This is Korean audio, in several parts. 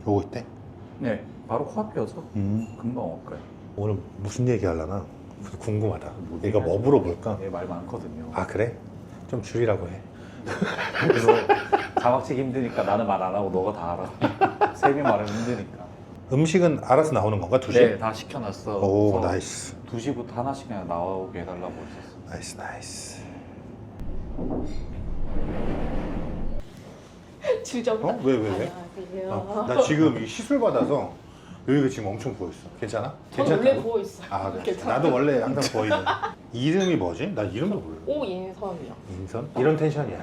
오고 있대? 네, 바로 코앞이어서 금방 올 거예요. 오늘 무슨 얘기 하려나? 궁금하다. 얘가 뭐 물어볼까? 말 많거든요. 아 그래? 좀 줄이라고 해. 그래서 자막치기 힘드니까 나는 말 안 하고 너가 다 알아. 세미 말하면 힘드니까. 음식은 알아서 나오는 건가? 2시? 네, 다 시켜놨어. 오 그래서 나이스. 2시부터 하나씩 그냥 나오게 해달라고 했었어. 나이스 나이스. 주접. 어? 왜? 안녕하세요. 나 지금 이 시술 받아서 여기가 지금 엄청 부어있어. 괜찮아? 저는 원래 부어 있어요. 아 그래. 괜찮아요. 나도 원래 항상 부어있는. 이름이 뭐지? 나 이름도 몰라. 오인선이요. 인선? 이런 텐션이야.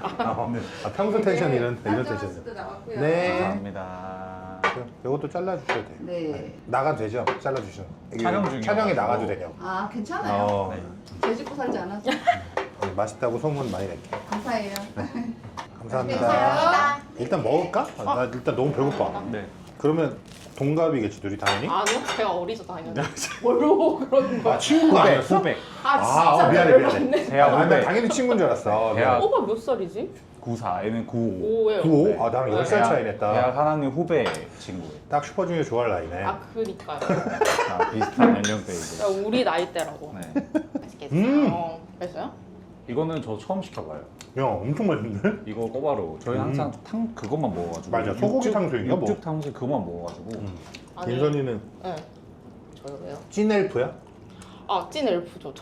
네. 평소 텐션 이런 텐션. 도 나왔고요. 네. 감사합니다. 이것도 잘라주셔도 돼요. 네. 나가도 되죠? 잘라주셔도. 촬영 중이어가지고. 촬영에 나가도 되냐고. 아 괜찮아요. 네. 제 집고 살지 않아서 맛있다고 소문 많이 낼게. 감사해요. 감사합니다. 감사합니다. 일단 먹을까? 나 일단 너무 배고파. 네. 그러면 동갑이겠지 둘이 당연히? 아니요, 제가 어리죠 당연히. 뭘로 그러는 거야? 친구가 아니었어? 후백. 아 진짜 미안해. 열받네. 대학 나 후배. 당연히 친구인 줄 알았어. 대학. 오빠 몇 살이지? 94, 얘는 95. 5예요. 95? 아 나랑 10살 차이 냈다. 대학 하나님 후배 친구예요. 딱 슈퍼주니어 좋아할 나이네. 아 그니까요. 비슷한 연령대이고. 야, 우리 나이대라고. 네. 맛있겠어요. 그랬어요? 이거는 저 처음 시켜봐요. 야 엄청 맛있는데? 이거 꼬바로. 저희 항상 그것만 먹어가지고. 맞아, 소고기 탕수육인가 뭐? 육즙 탕수육 그것만 먹어가지고. 아니, 인선이는 네. 저요 왜요? 찐 엘프야? 아, 찐 엘프죠.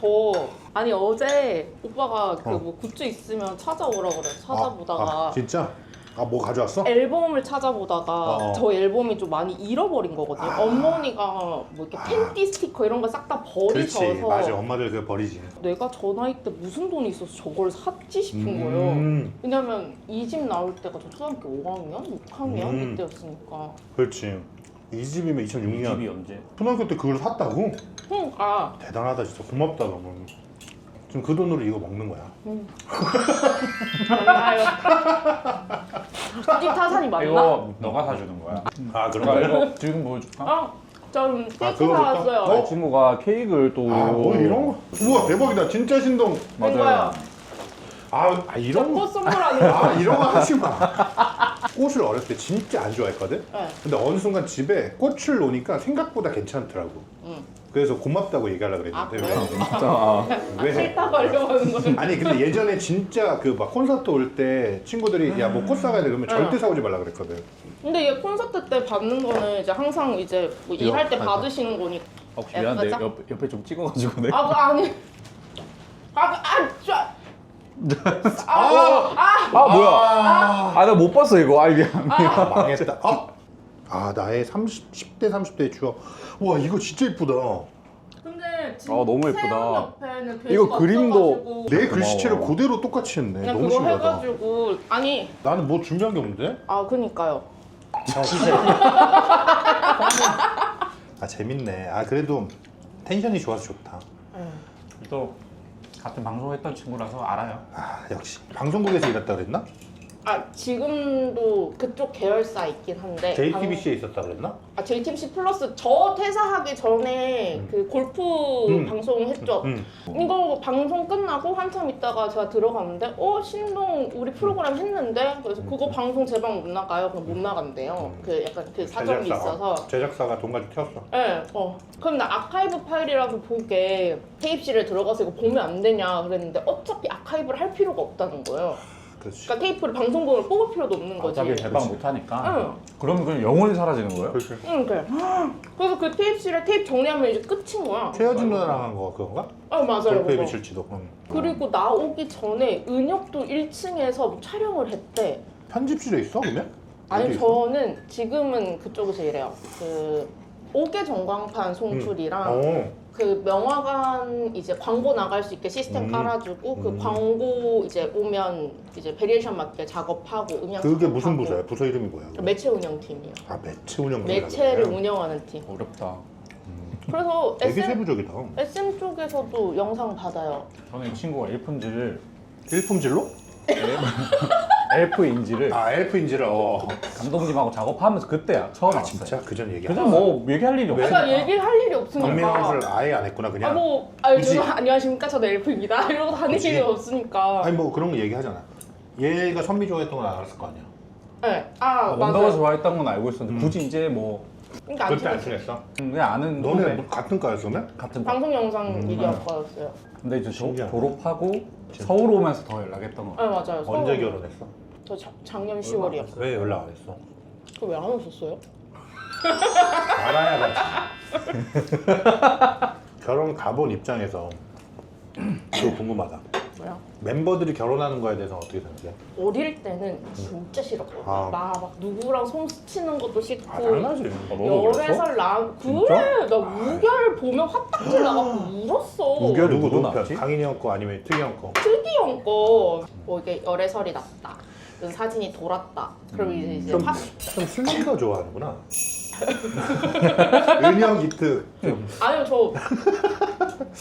아니 어제 오빠가 그 뭐 굿즈 있으면 찾아오라 그래. 찾아보다가 진짜? 아 뭐 가져왔어? 앨범을 찾아보다가 어. 저 앨범이 좀 많이 잃어버린 거거든요. 어머니가 뭐 이렇게 팬티 스티커 이런 거 싹 다 그렇지 버리셔서 맞아 엄마들 그거 버리지. 내가 저 나이 때 무슨 돈이 있어서 저걸 샀지 싶은 거예요. 왜냐면 이 집 나올 때가 저 초등학교 5학년? 6학년 이때였으니까. 그렇지. 이 집이면 2006년. 집이 언제? 초등학교 때 그걸 샀다고? 그러니까 대단하다 진짜 고맙다 너무. 지금 그 돈으로 이거 먹는 거야. 맞나요? 집 타산이 맞나? 이거 너가 사주는 거야. 아 그런 나 거야? 이거 지금 보여줄까? 전 케이크 그거부터? 사왔어요. 이 친구가 케이크를 또. 아뭐 이런 거? 우와 대박이다 진짜 신동. 맞아요. 이런 꽃 거? 선물하는 거. 이런 거 하지 마. 꽃을 어렸을 때 진짜 안 좋아했거든? 네. 근데 어느 순간 집에 꽃을 놓으니까 생각보다 괜찮더라고. 그래서 고맙다고 얘기하려고 아, 그랬는데 그래요? 진짜. 왜? 싫다고 하려고 하는 거예요. 아니 근데 예전에 진짜 그 막 콘서트 올 때 친구들이 야 뭐 꽃 사가야 돼 그러면 절대 사오지 말라 그랬거든. 근데 얘 콘서트 때 받는 거는 이제 항상 이제 뭐 이거? 일할 때 맞아. 받으시는 거니까. 혹시 미안한데 맞아? 옆에 좀 찍어가지고 내가. 아, 그 아니. 뭐야? 나 못 봤어 이거. 이게. 망했다. 나의 10대 30대의 추억. 와 이거 진짜 이쁘다. 근데 진짜 너무 예쁘다. 옆에는 이거 그림도- 내 고마워. 글씨체를 그대로 똑같이 했네. 그냥 너무 그거 신기하다. 해가지고 아니 나는 뭐 준비한 게 없는데? 그니까요. 재밌네. 그래도 텐션이 좋아서 좋다. 또 같은 방송했던 친구라서 알아요. 역시 방송국에서 일했다 그랬나? 지금도 그쪽 계열사 있긴 한데 JTBC에 있었다 그랬나? JTBC 플러스 저 퇴사하기 전에 그 골프 방송했죠. 이거 방송 끝나고 한참 있다가 제가 들어갔는데 신동 우리 프로그램 했는데 그래서 그거 방송 제방 못 나가요. 그럼 못 나간대요. 그 약간 그 사정이 있어서. 제작사가 돈까지 태웠어. 네, 그럼 나 아카이브 파일이라도 보게 테이프실에 들어가서 이거 보면 안 되냐 그랬는데 어차피 아카이브를 할 필요가 없다는 거예요. 그렇지. 그러니까 테이프를 방송국을 뽑을 필요도 없는 거지. 어차피 대박 못하니까. 응. 그러면 그냥 영원히 사라지는 거예요? 그렇지. 응, 그래. 그래서 그 테이프실에 테이프 정리하면 이제 끝인 거야. 최여진 누나랑 한 거 그건가? 맞아요. 골프에 그거. 비칠지도. 그리고 나오기 전에 은혁도 1층에서 촬영을 했대. 편집실에 있어 그러면? 아니 어디 있어? 저는 지금은 그쪽에서 일해요. 그 옥외 전광판 송출이랑 그 명화관 이제 광고 나갈 수 있게 시스템 깔아주고 그 광고 이제 오면 이제 베리에이션 맞게 작업하고 음향 그게 무슨 작업하고. 부서야? 부서 이름이 뭐야? 매체 운영팀이요. 매체 운영. 매체를 운영하는 팀. 어렵다. 그래서 되게 세부적이다. SM 쪽에서도 영상 받아요. 저는 이 친구가 일품지를 일품질로? 엘프인지를 엘프인지를. 감독님하고 작업하면서 그때야 처음 왔어요. 진짜 그전 얘기. 그냥 뭐 얘기할 일이 없으니까. 그러니까 얘기할 일이 없으니까. 방명을 아예 안 했구나 그냥. 저는 안녕하십니까 저는 엘프입니다 이러고 다닐 굳이? 일이 없으니까. 아니 뭐 그런 거 얘기하잖아. 얘가 선미 좋아했던 건 알았을 거 아니야. 네. 아 원더가 맞아요. 좋아했던 건 알고 있었는데 굳이 이제 뭐 그러니까 안 그때 안 친했어요. 친했어? 그냥 아는 너네 후배 뭐 같은 과였으면? 같은 과. 방송 영상 미디어과였어요. 근데 이제 신기하다. 졸업하고 서울 오면서 더 연락했던 거 네 맞아요. 언제 서울- 결혼했어? 저 작년 10월이요. 왜 연락 안 했어? 그 왜 안 오셨어요? 알아야 가지. 결혼 가본 입장에서 그거 궁금하다. 뭐야? 멤버들이 결혼하는 거에 대해서 어떻게 생각해? 어릴 때는 진짜 싫었거든요. 아. 막 누구랑 손 스치는 것도 싫고. 당연하지. 너도 그랬어? 10살 나 진짜? 그래 나 우결 보면 화딱질 나가고 울었어. 우결? 누구 누구 너 나왔지? 강인이 형 거 아니면 특이 형 거? 특이 형 거. 뭐 이게 열애설이 났다. 그 사진이 돌았다. 그럼 이제 좀, 화... 좀 술만 더 좋아하는구나. 은영 기특. 아니요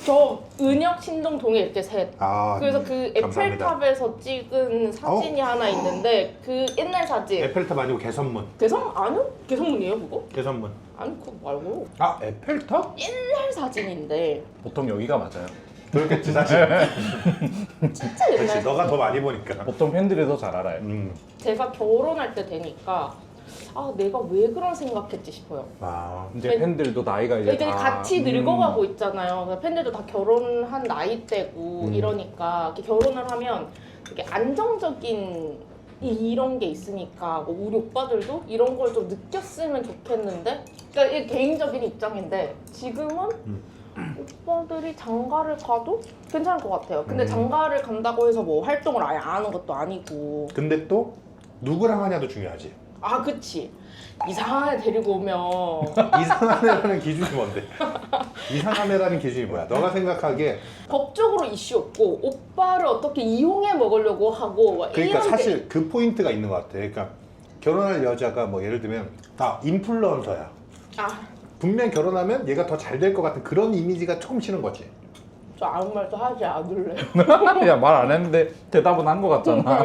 저 은혁 신동 동해 이렇게 셋. 아, 그래서 그 감사합니다. 에펠탑에서 찍은 사진이 하나 있는데 그 옛날 사진. 에펠탑 아니고 개선문. 아니요? 개성문이에요 그거? 개선문. 아니 그거 말고 아 에펠탑? 옛날 사진인데 보통 여기가 맞아요. 그렇겠지 사실. 진짜 그렇지. 옛날 너가 더 많이 보니까. 보통 팬들이 더 잘 알아요. 제가 결혼할 때 되니까 아 내가 왜 그런 생각했지 싶어요. 아. 이제 팬들도 나이가 이제 이제 다 같이 늙어가고 있잖아요. 그러니까 팬들도 다 결혼한 나이대고 이러니까 이렇게 결혼을 하면 되게 안정적인 이런 게 있으니까 뭐 우리 오빠들도 이런 걸 좀 느꼈으면 좋겠는데 그러니까 이게 개인적인 입장인데 지금은 오빠들이 장가를 가도 괜찮을 것 같아요. 근데 장가를 간다고 해서 뭐 활동을 아예 안 하는 것도 아니고 근데 또 누구랑 하냐도 중요하지. 아 그치 이상한 애 데리고 오면 이상한 애라는 기준이 뭔데? 이상한 애라는 기준이 뭐야? 너가 생각하기에 법적으로 이슈 없고 오빠를 어떻게 이용해 먹으려고 하고 막 그러니까 이런 사실 그 포인트가 있는 것 같아. 그러니까 결혼할 여자가 뭐 예를 들면 인플루언서야. 아, 분명 결혼하면 얘가 더 잘 될 것 같은 그런 이미지가 조금 싫은 거지. 저 아무 말도 하지 않을래. 야 말 안 했는데 대답은 한 거 같잖아.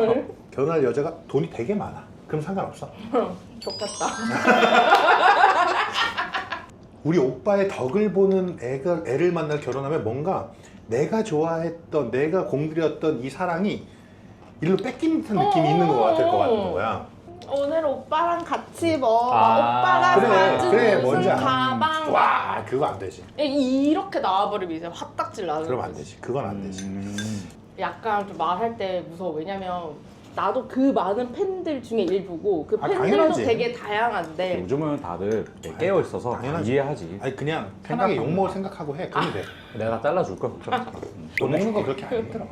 결혼할 여자가 돈이 되게 많아. 그럼 상관없어. 좋겠다. 우리 오빠의 덕을 보는 애를 만나 결혼하면 뭔가 내가 좋아했던, 내가 공들였던 이 사랑이 일로 뺏긴 듯한 느낌이 있는 것 같을 것 같은 거야. 오늘 오빠랑 같이 뭐 아, 오빠가 그래, 사준 그래, 무슨 뭔지 알아. 가방 와, 그거 안 되지. 이렇게 나와버리면 이제 화딱질 나는 그러면 안 거지. 되지. 그건 안 되지. 약간 좀 말할 때 무서워. 왜냐면 나도 그 많은 팬들 중에 일부고 그 아, 팬들도 당연하지. 되게 다양한데 요즘은 다들 깨어 있어서 당연하지. 이해하지. 아니 그냥 편하게 욕먹을 생각하고 해. 그러면 돼. 내가 다 잘라줄 거야. 걱정 마. 돈 먹는 거 그렇게 안 힘들어.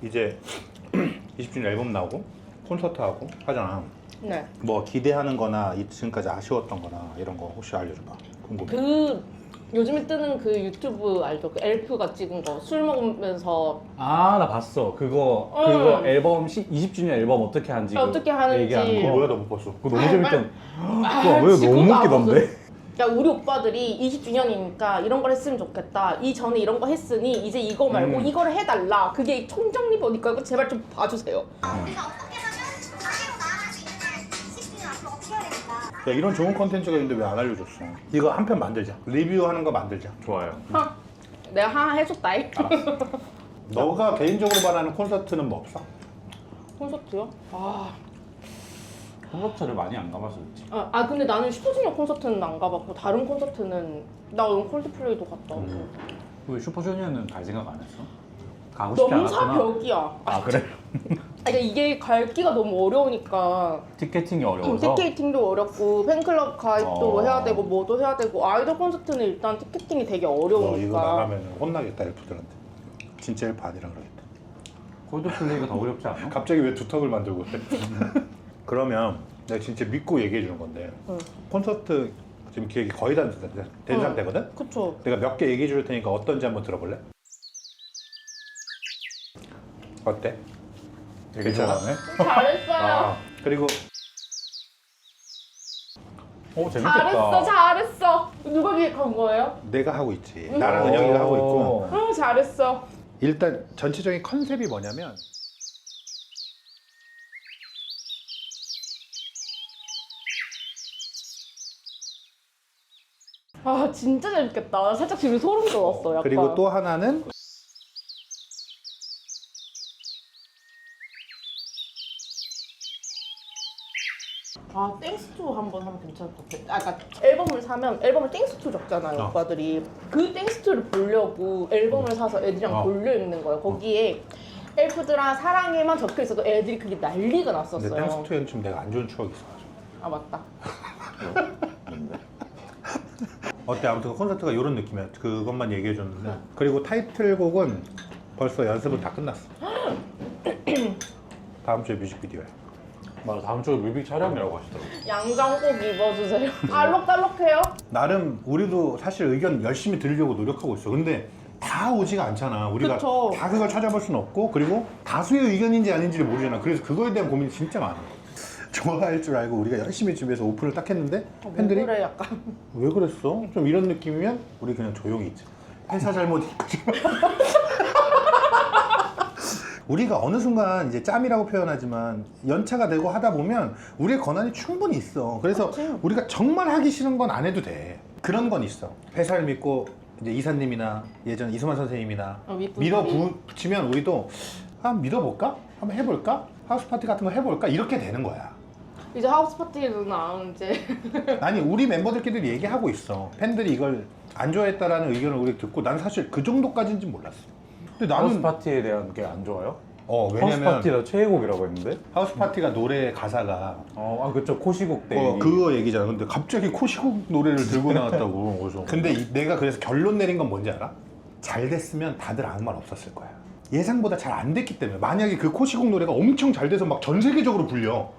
이제 20주년 앨범 나오고 콘서트 하고 하잖아. 네. 뭐 기대하는 거나 지금까지 아쉬웠던 거나 이런 거 혹시 알려줘봐. 궁금해. 그 요즘에 뜨는 그 유튜브 알죠? 그 엘프가 찍은 거 술 먹으면서 아 나 봤어. 그거 앨범 20주년 앨범 어떻게 하는지 어떻게 하는지. 얘기하는 그거 거. 뭐야 너 못 봤어? 그거 너무 재밌던. 아, 그거 왜 지금도 너무 안 웃기던데? 야 우리 오빠들이 20주년이니까 이런 걸 했으면 좋겠다. 이전에 이런 거 했으니 이제 이거 말고 이거를 해달라. 그게 총정리 보니까 이거 제발 좀 봐주세요. 우리가 어떻게 하면 자기로 나아갈 수 있는지 20주년 앞으로 어떻게 해야 되니까 야 이런 좋은 컨텐츠가 있는데 왜 안 알려줬어? 이거 한 편 만들자. 리뷰하는 거 만들자. 좋아요. 내가 하나 해줬다이. 너가 개인적으로 말하는 콘서트는 뭐 없어? 콘서트요? 콘서트를 많이 안 가봐서 그렇지. 근데 나는 슈퍼주니어 콘서트는 안 가봤고 다른 콘서트는 나 오늘 콜드플레이도 갔다 오고. 왜 슈퍼주니어는 갈 생각 안 했어? 가고 싶지 넘사 않았구나. 벽이야. 아 그래? 그러니까 이게 갈기가 너무 어려우니까 티켓팅이 어려워서. 티켓팅도 어렵고 팬클럽 가입도 해야 되고 뭐도 해야 되고 아이돌 콘서트는 일단 티켓팅이 되게 너 어려우니까. 이거 나가면 혼나겠다 엘프들한테. 진짜 엘프 아니라 그러겠다. 콜드플레이가 더 어렵지 않아? 갑자기 왜 두턱을 만들고 그래? 그러면 내가 진짜 믿고 얘기해 주는 건데 콘서트 지금 기획이 거의 다 된 상태거든? 그쵸. 내가 몇 개 얘기해 줄 테니까 어떤지 한번 들어볼래? 어때? 되게 좋아하네. 잘했어요. 그리고 재밌겠다. 잘했어. 누가 기획한 거예요? 내가 하고 있지. 나랑 은영이가 하고 있고. 잘했어. 일단 전체적인 컨셉이 뭐냐면 진짜 재밌겠다. 살짝 지금 소름 돋았어. 약간. 그리고 또 하나는 아 땡스투 한번 하면 괜찮을 것 같아. 아 그러니까 앨범을 사면 앨범을 땡스투 적잖아요 오빠들이. 그 땡스투를 보려고 앨범을 사서 애들이랑 돌려 읽는 거예요. 거기에 엘프들아 사랑해만 적혀 있어도 애들이 그게 난리가 났었어요. 근데 땡스투에는 좀 내가 안 좋은 추억이 있어가지고. 아 맞다. 어때? 아무튼 콘서트가 이런 느낌이야. 그것만 얘기해줬는데. 그리고 타이틀곡은 벌써 연습은 다 끝났어. 다음 주에 뮤직비디오야. 맞아, 다음 주에 뮤비 촬영이라고 하시더라고요. 양장 꼭 입어주세요. 알록달록해요? 나름 우리도 사실 의견 열심히 들으려고 노력하고 있어. 근데 다 오지가 않잖아. 우리가 그쵸. 다 그걸 찾아볼 수는 없고, 그리고 다수의 의견인지 아닌지를 모르잖아. 그래서 그거에 대한 고민이 진짜 많아. 좋아할 줄 알고 우리가 열심히 준비해서 오픈을 딱 했는데 팬들이 그래 약간. 왜 그랬어? 좀 이런 느낌이면 우리 그냥 조용히 있자. 회사 잘못 이쁘지 마. 우리가 어느 순간 이제 짬이라고 표현하지만 연차가 되고 하다 보면 우리의 권한이 충분히 있어. 그래서 그치. 우리가 정말 하기 싫은 건 안 해도 돼. 그런 건 있어. 회사를 믿고 이제 이사님이나 예전 이수만 선생님이나 윗분들이. 밀어붙이면 우리도 믿어볼까? 한번 해볼까? 하우스 파티 같은 거 해볼까? 이렇게 되는 거야. 이제 하우스 파티는 안 이제. 아니 우리 멤버들끼리 얘기하고 있어. 팬들이 이걸 안 좋아했다라는 의견을 우리 듣고 난 사실 그 정도까지인지 몰랐어. 근데 하우스 나는 파티에 대한 게 안 좋아요? 하우스 왜냐면 파티가 최애곡이라고 했는데? 하우스 파티가 노래 가사가 그쵸, 코시국 때. 그거 얘기잖아. 근데 갑자기 코시국 노래를 들고 나왔다고. 그래서 근데 내가 그래서 결론 내린 건 뭔지 알아? 잘 됐으면 다들 아무 말 없었을 거야. 예상보다 잘 안 됐기 때문에. 만약에 그 코시국 노래가 엄청 잘 돼서 막 전 세계적으로 불려.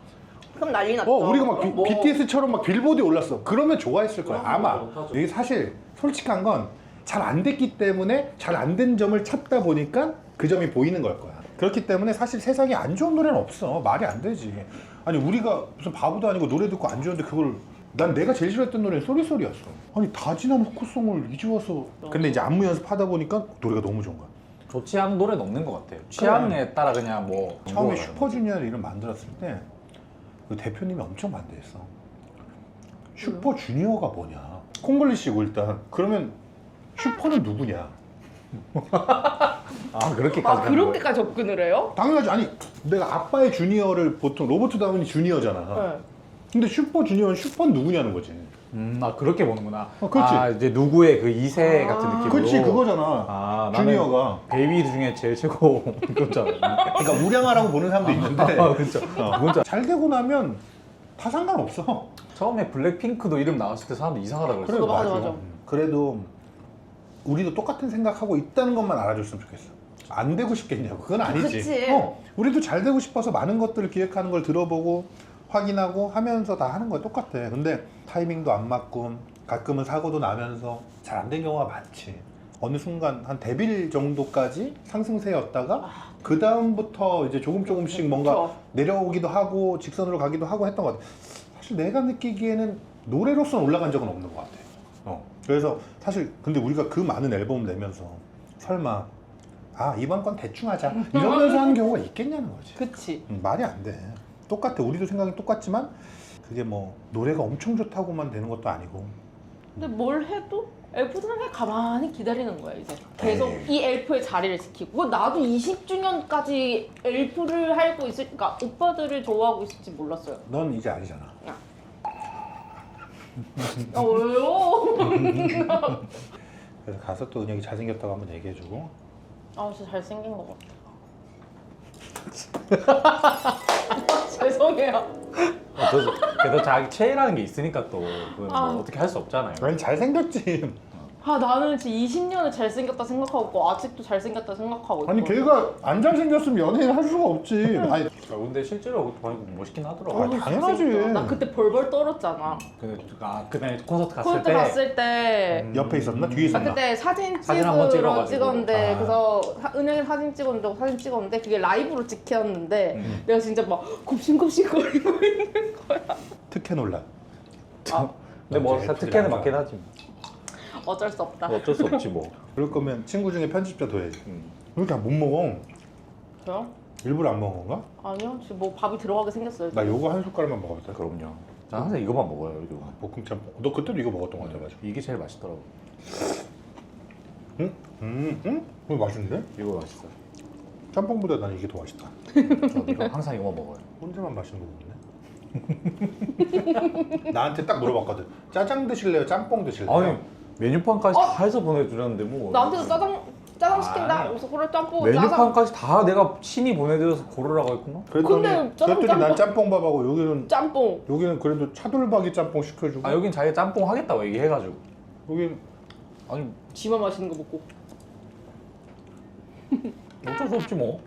그럼 난리 났죠. 우리가 막 그럼 뭐. BTS처럼 막 빌보드에 올랐어. 그러면 좋아했을 거야. 아마. 못하죠. 이게 사실 솔직한 건 잘 안 됐기 때문에 잘 안 된 점을 찾다 보니까 그 점이 보이는 걸 거야. 그렇기 때문에 사실 세상에 안 좋은 노래는 없어. 말이 안 되지. 아니 우리가 무슨 바보도 아니고 노래 듣고 안 좋은데 그걸 난 내가 제일 싫어했던 노래는 쏘리쏘리였어. 아니 다 지난 후크송을 이제 와서 근데 이제 안무 연습하다 보니까 노래가 너무 좋은 거야. 좋지 않은 노래는 없는 것 같아요. 취향에 따라 그냥 뭐. 처음에 정보가 슈퍼주니어를 이름 만들었을 때 그 대표님이 엄청 반대했어. 슈퍼주니어가 뭐냐? 콩글리시고 일단 그러면 슈퍼는 누구냐? 그렇게까지. 아 가는 그렇게까지 접근을 해요? 당연하지. 아니 내가 아빠의 주니어를 보통 로버트 다우니 주니어잖아. 네. 근데 슈퍼주니어는 슈퍼는 누구냐는 거지. 그렇게 보는구나. 그렇지. 이제 누구의 그 2세 같은 느낌으로. 그렇지 그거잖아. 나는 주니어가. 베이비 중에 제일 최고 그거잖아. 그러니까 우량아라고 보는 사람도 있는데 그렇죠. 그건 잘 되고 나면 다 상관없어. 처음에 블랙핑크도 이름 나왔을 때 사람들 이상하다고 그래, 그랬어. 맞아. 그래도 우리도 똑같은 생각하고 있다는 것만 알아줬으면 좋겠어. 안 되고 싶겠냐고. 그건 아니지. 그치. 우리도 잘 되고 싶어서 많은 것들을 기획하는 걸 들어보고 확인하고 하면서 다 하는 거야. 똑같아. 근데 타이밍도 안 맞고 가끔은 사고도 나면서 잘 안 된 경우가 많지. 어느 순간 한 데빌 정도까지 상승세였다가 그 다음부터 이제 조금씩 뭔가 그쵸. 내려오기도 하고 직선으로 가기도 하고 했던 것 같아. 사실 내가 느끼기에는 노래로서는 올라간 적은 없는 것 같아. 그래서 사실 근데 우리가 그 많은 앨범을 내면서 설마 이번 건 대충 하자 이러면서 하는 경우가 있겠냐는 거지. 그치. 말이 안 돼. 똑같아. 우리도 생각이 똑같지만 그게 뭐 노래가 엄청 좋다고만 되는 것도 아니고. 근데 뭘 해도 엘프들은 그냥 가만히 기다리는 거야 이제. 계속 이 엘프의 자리를 지키고. 나도 20주년까지 엘프를 하고 있으니까 오빠들을 좋아하고 있을지 몰랐어요. 넌 이제 아니잖아. 왜요? 그래서 가서 또 은혁이 잘생겼다고 한번 얘기해주고. 진짜 잘생긴 것 같아. 죄송해요. 그래도 자기 최애라는 게 있으니까 또 그건 아. 뭐 어떻게 할 수 없잖아요. 아니 잘생겼지. 나는 진짜 20년을 잘생겼다 생각하고 있고 아직도 잘생겼다 생각하고 있고. 아니 걔가 안 잘생겼으면 연예인 할 수가 없지. 아니 근데 실제로 보니까 멋있긴 하더라고. 당연하지. 나 그때 벌벌 떨었잖아. 그날 콘서트 갔을 콘서트 때 갔을 때 옆에 있었나? 뒤에 있었나? 그때 사진 사진 한번 찍으러 찍어가지고. 찍었는데 아. 그래서 은영이 사진 찍었는데 그게 라이브로 찍혔는데 내가 진짜 막 굽신굽신거리고 있는 거야. 특혜 논란. 근데 뭐 제일 특혜는 부드러운 맞긴 하지. 어쩔 수 없다. 어쩔 수 없지 뭐. 그럴 거면 친구 중에 편집자 둬야지. 왜 이렇게 못 먹어? 저요? 일부러 안 먹은 건가? 아니요. 지금 뭐 밥이 들어가게 생겼어요. 나 요거 한 숟갈만 먹어봤다. 그럼요. 저 항상 이거만 먹어요. 이거. 볶음 짬뽕. 너 그때도 이거 먹었던 거 같아, 맞아. 이게 제일 맛있더라고. 응? 이거 맛있는데? 이거 맛있어요. 짬뽕보다 난 이게 더 맛있다. 저 이거 항상 이거 먹어요. 혼자만 맛있는 거 먹네. 나한테 딱 물어봤거든. 짜장 드실래요? 짬뽕 드실래요? 아니 메뉴판까지 다 해서 보내주렸는데 뭐 나한테도 짜장 시킨다. 아니. 그래서 그래 짬뽕 짜장. 메뉴판까지 다 내가 친히 보내드려서 고르라고 했구나. 그랬더니 근데 짜장 그랬더니 난 짬뽕. 짬뽕밥하고 짬뽕. 여기는 그래도 차돌박이 짬뽕 시켜주고 아 여긴 자기가 짬뽕 하겠다고 얘기해가지고. 여긴 아니 지만 맛있는 거 먹고. 어쩔 수 없지 뭐.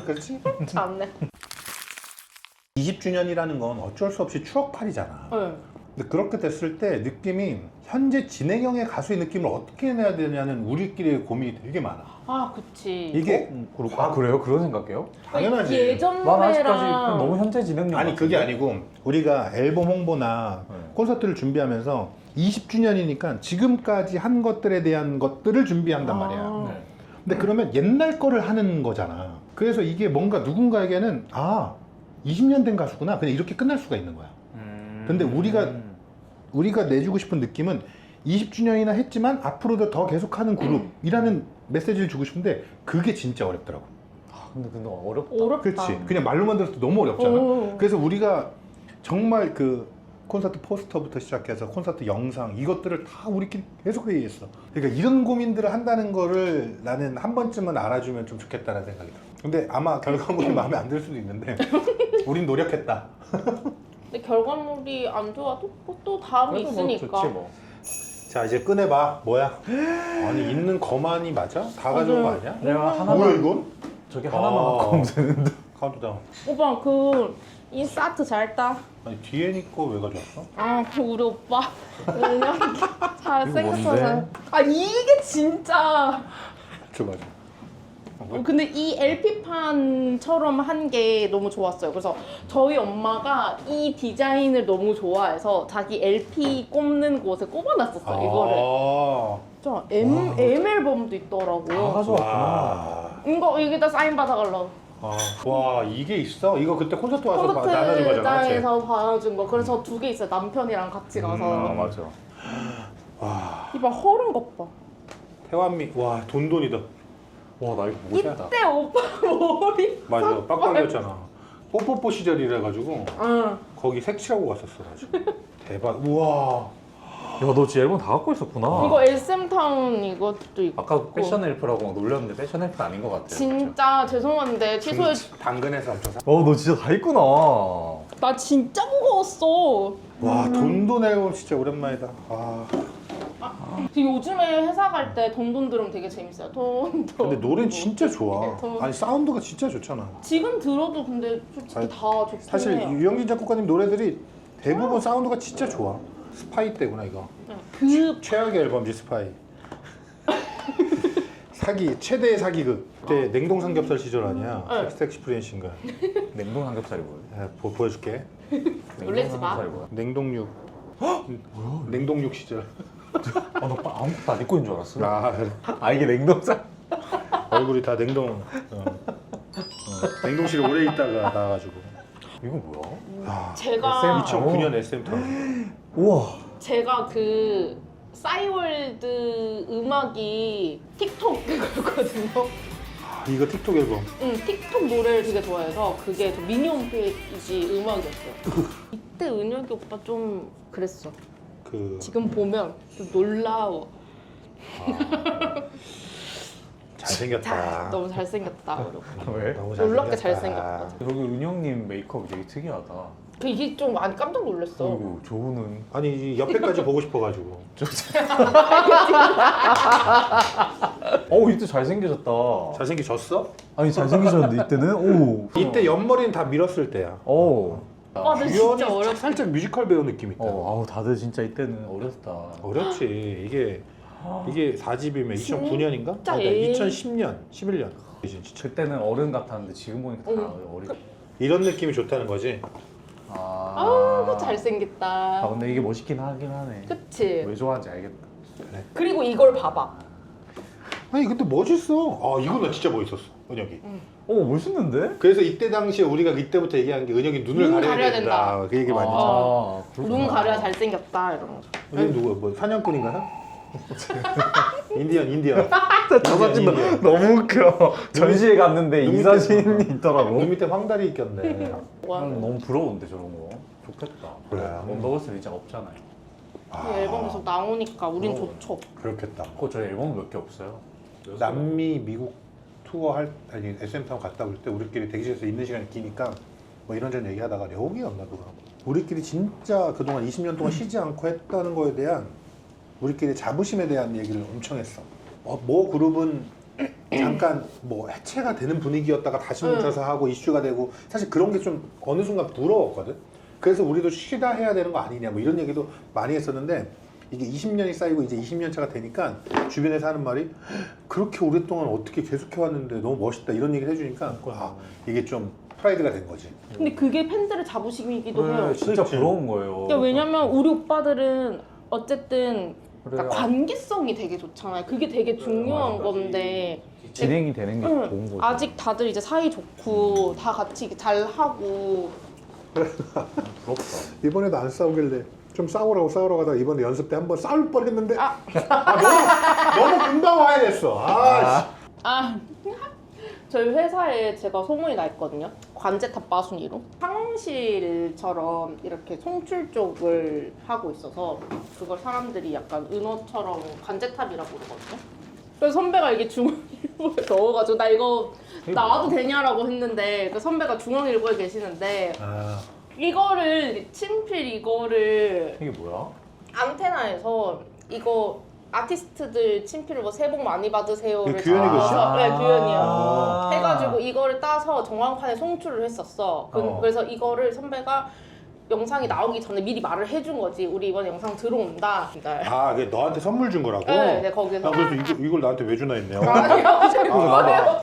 그렇지? 참네. 20주년이라는 건 어쩔 수 없이 추억팔이잖아. 네. 근데 그렇게 됐을 때 느낌이 현재 진행형의 가수의 느낌을 어떻게 내야 되냐는 우리끼리의 고민이 되게 많아. 아 그치. 이게 아 그래요? 그런 생각해요? 당연하지. 예전 난 아직까지 노래랑 너무 현재 진행형. 아니 그게 아니고 우리가 앨범 홍보나 네. 콘서트를 준비하면서 20주년이니까 지금까지 한 것들에 대한 것들을 준비한단 말이야. 네. 근데 그러면 옛날 거를 하는 거잖아. 그래서 이게 뭔가 누군가에게는 20년 된 가수구나 그냥 이렇게 끝날 수가 있는 거야. 근데 우리가 내주고 싶은 느낌은 20주년이나 했지만 앞으로도 더 계속하는 그룹이라는 메시지를 주고 싶은데 그게 진짜 어렵더라고. 근데 어렵다. 어렵다. 그렇지. 그냥 말로만 들어도 너무 어렵잖아. 오. 그래서 우리가 정말 그 콘서트 포스터부터 시작해서 콘서트 영상 이것들을 다 우리끼리 계속 회의했어. 그러니까 이런 고민들을 한다는 거를 나는 한 번쯤은 알아주면 좀 좋겠다는 생각이 들어. 근데 아마 결과물이 마음에 안 들 수도 있는데 우린 노력했다. 근데 결과물이 안 좋아도 또 다음이 그래도 뭐 있으니까. 좋지 뭐. 자 이제 꺼내봐. 뭐야? 아니 있는 거만이 맞아? 다 가져온 거 아니야? 내가 하나만 뭐야 이건? 저기 하나만 갖고 오면 되는데. 카운트다운. 오빠 그 인사트 잘 따. 아니 뒤에 거 왜 가져왔어? 아 우리 오빠 그냥 잘생겼어서. 이거 뭔데? 아 이게 진짜. 줘봐. 근데 이 LP판처럼 한 게 너무 좋았어요. 그래서 저희 엄마가 이 디자인을 너무 좋아해서 자기 LP 꼽는 곳에 꼽아놨었어요. 이거를. 저 M 앨범도 다 있더라고요. 가져왔구나. 이게 다 사인 받아가려고. 와 이게 있어? 이거 그때 콘서트 와서 나눠준 거잖아. 맞지? 콘서트장에서 받아준 거. 그래서 2개 있어요. 남편이랑 같이 가서. 아 맞아. 와 이봐 허른 것 봐. 태완미 와 돈돈이다. 와 나 이거 못했다. 이때 오빠 머리. 맞아 빡빡이었잖아. 뽀뽀뽀 시절이라 가지고 응. 거기 색칠하고 갔었어 가지고. 대박. 우와. 야 너 지금 앨범 다 갖고 있었구나. 이거 SM 타운 이것도 있고. 아까 패션 헬프라고 막 놀렸는데 패션 헬프 아닌 것 같아. 진짜 죄송한데 취소해. 당근에서 엄청 사. 너 진짜 다 있구나. 나 진짜 무거웠어. 와 돈돈 앨범 진짜 오랜만이다. 아. 요즘에 회사 갈 때 돈돈 들으면 되게 재밌어요. 돈돈. 근데 노래는 진짜 좋아. 돈. 아니 사운드가 진짜 좋잖아. 지금 들어도 근데 솔직히 아니, 다 좋긴 사실 해요. 유영진 작곡가님 노래들이 대부분 사운드가 진짜 좋아. 스파이 때구나 이거. 그 최악의 앨범지 스파이. 사기 최대의 사기극. 그때 냉동 삼겹살 시절 아니야. 네. 섹시 프렌신가. 냉동 삼겹살이 뭐야? 보여줄게. 놀라지 마. 삼겹살이 뭐야? 냉동육. 냉동육 시절. 나 아무것도 안 입고 있는 줄 알았어. 아 이게 냉동살? 얼굴이 다 냉동. 냉동실에 오래 있다가 나와가지고. 이거 뭐야? 아, 제가 2009년 SM 타운. 우와. 제가 그 싸이월드 음악이 틱톡 그거거든요. 이거 틱톡 앨범. 틱톡 노래를 되게 좋아해서 그게 저 미니 홈페이지 음악이었어요. 이때 은혁이 오빠 좀 그랬어. 그 지금 보면 좀 놀라워. 잘생겼다. 너무 잘생겼다. 그리고 왜? 너무 놀랍게 잘생겼다. 잘생겼거든. 여기 은영님 메이크업 되게 특이하다. 이게 좀 많이 깜짝 놀랐어. 그리고 저분은 아니 옆에까지 보고 싶어가지고. 이때 잘생겨졌다. 잘생겨졌어? 아니 잘생기셨는데 이때는 오. 이때 옆머리는 다 밀었을 때야. 아, 근데 진짜 규현이 어렵다. 살짝 뮤지컬 배우 느낌 있다. 다들 진짜 이때는 어렸다. 어렵지. 이게 4집이면 진짜 2009년인가? 에이. 2010년, 11년. 진짜 그때는 어른 같았는데 지금 보니까 다 어리. 이런 느낌이 좋다는 거지. 아우 잘생겼다. 근데 이게 멋있긴 하긴 하네. 그치? 왜 좋아하는지 알겠다. 그리고 이걸 봐봐. 아니 근데 멋있어. 이건 나 진짜 멋있었어. 은혁이. 멋있는데? 그래서 이때 당시에 우리가 이때부터 얘기한 게 은혁이 눈을 눈 가려야 가려야 된다. 그 얘기 많이 했잖아. 눈 가려야 잘생겼다 이런 거. 은혁이 누구야? 뭐 사냥꾼인가? 인디언. 저 사진 인디언. 너무 웃겨. 전시회 갔는데 이 눈 사진이 밑에 있더라고. 눈 밑에 황다리 있겼네. 와. 너무 부러운데 저런 거. 좋겠다. 그래. 원더걸스는 이제 없잖아요. 이 앨범 계속 나오니까 우린 어. 좋죠. 그렇겠다. 그거 저희 앨범 몇 개 없어요. 남미 미국 투어 아니 SM 타운 갔다 올 때 우리끼리 대기실에서 있는 시간이 기니까 뭐 이런저런 얘기하다가 여기였나 그거. 우리끼리 진짜 그동안 20년 동안 쉬지 않고 했다는 거에 대한 우리끼리 자부심에 대한 얘기를 엄청 했어. 뭐 그룹은 잠깐 뭐 해체가 되는 분위기였다가 다시 뭉쳐서 하고 이슈가 되고 사실 그런 게 좀 어느 순간 부러웠거든. 그래서 우리도 쉬다 해야 되는 거 아니냐 뭐 이런 얘기도 많이 했었는데 이게 20년이 쌓이고 이제 20년 차가 되니까 주변에서 하는 말이 그렇게 오랫동안 어떻게 계속해왔는데 너무 멋있다 이런 얘기를 해주니까 아 이게 좀 프라이드가 된 거지. 근데 그게 팬들의 자부심이기도 해요. 그래, 진짜 그치. 부러운 거예요. 그러니까 왜냐면 우리 오빠들은 어쨌든 그래요. 그러니까 관계성이 되게 좋잖아요. 그게 되게 중요한 건데 진행이 되는 게 응, 좋은 거죠. 아직 다들 이제 사이 좋고 다 같이 이렇게 잘 하고 부럽다. 이번에도 안 싸우길래 좀 싸우러 가다가 이번에 연습 때 한번 싸울 뻔했는데 아. 너무 금방 와야 됐어. 아 저희 회사에 제가 소문이 나 있거든요. 관제탑 바순이로 상실처럼 이렇게 송출 쪽을 하고 있어서 그걸 사람들이 약간 은어처럼 관제탑이라고 그러거든요. 그래서 선배가 이게 중앙일보에 넣어가지고 나 이거 나와도 되냐라고 했는데 그 선배가 중앙일보에 계시는데 이거를 친필 이거를 이게 뭐야? 안테나에서 이거 아티스트들 친필을 뭐 새해 복 많이 받으세요를 이게 규현이 적어서- 글씨야? 네, 규현이요. 아. 해가지고 이거를 따서 정황판에 송출을 했었어. 그래서 이거를 선배가 영상이 나오기 전에 미리 말을 해준 거지. 우리 이번 영상 들어온다. 아, 그게 너한테 선물 준 거라고? 네, 거기서. 나 그래서 이걸 나한테 왜 주나 했네요. 아니요, 제 거예요.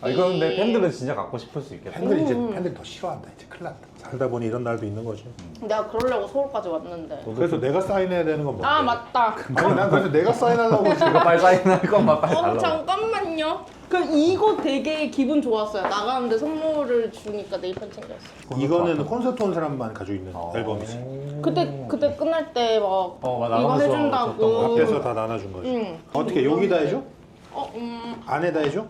아, 이거 근데 팬들은 진짜 갖고 싶을 수 있겠다. 팬들이 더 싫어한다. 이제 큰일 났다. 살다 보니 이런 날도 있는 거지. 내가 그러려고 서울까지 왔는데. 그래서 내가 사인해야 되는 건 뭔데? 아 맞다. 아니, 난 그래서 내가 사인하려고 지금. 이거 빨리 사인할 것만 빨리 달라고. 잠깐만요. 그 이거 되게 기분 좋았어요. 나가는데 선물을 주니까 네일펜 챙겼어. 이거는 콘서트 온 사람만 가지고 있는 앨범이지. 그때 끝날 때 막 이거 나가면서 줬던 해준다고. 거. 앞에서 다 나눠준 거지. 응. 어떻게 여기다 해줘? 안에다 안에다 해줘?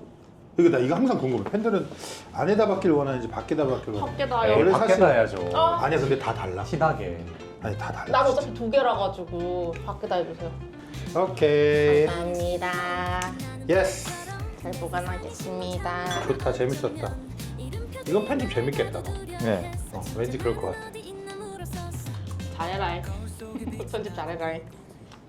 이거 항상 궁금해. 팬들은 안에다 받길 원하는지 밖에다 받길 원하는지. 밖에다요. 원래 밖에다 사실- 해야죠. 아. 아니야, 근데 다 달라. 티나게. 아니, 다 달라. 난 어차피 2개라 가지고 밖에다 해주세요. 오케이. 감사합니다. 예스. 잘 보관하겠습니다. 좋다. 재밌었다. 이건 편집 재밌겠다. 너. 네. 왠지 그럴 것 같아. 잘해라. 편집 잘해라.